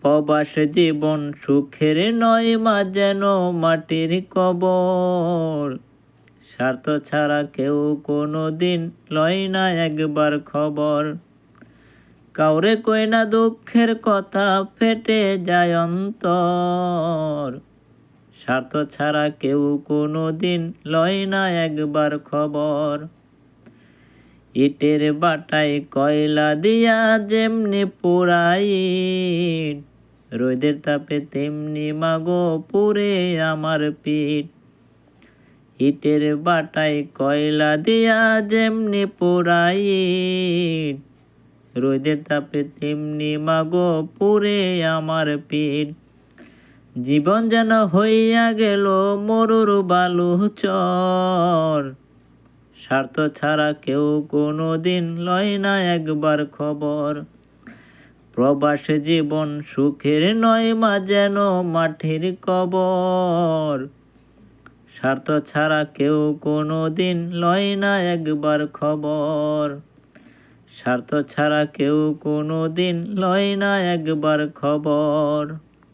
প্রবাস জীবন সুখের নয় মা, যেন মাটির কবর। স্বার্থ ছাড়া কেউ কোনো দিন লয় না একবার খবর। কাউরে কই না দুঃখের কথা, ফেটে যায় অন্তর। স্বার্থ ছাড়া কেউ কোনো দিন লয় না একবার খবর। ইটের বাটায় কয়লা দিয়া যেমনি পোড়াই, রোদের তাপে তেমনি মাগো পুড়ে আমার পিঠ। ইটের বাটায় কয়লা দিয়া যেমনি পোড়াই, রোদের তাপে তেমনি মাগো পুড়ে আমার পিঠ। জীবন যেন হইয়া গেল মরুর বালু চর। স্বার্থ ছাড়া কেউ কোনো দিন লয় না একবার খবর। প্রবাস জীবন সুখের নয় মা, যেন মাটির কবর। স্বার্থ ছাড়া কেউ কোনো দিন লয় না একবার খবর। স্বার্থ ছাড়া কেউ কোনো দিন লয় না একবার খবর।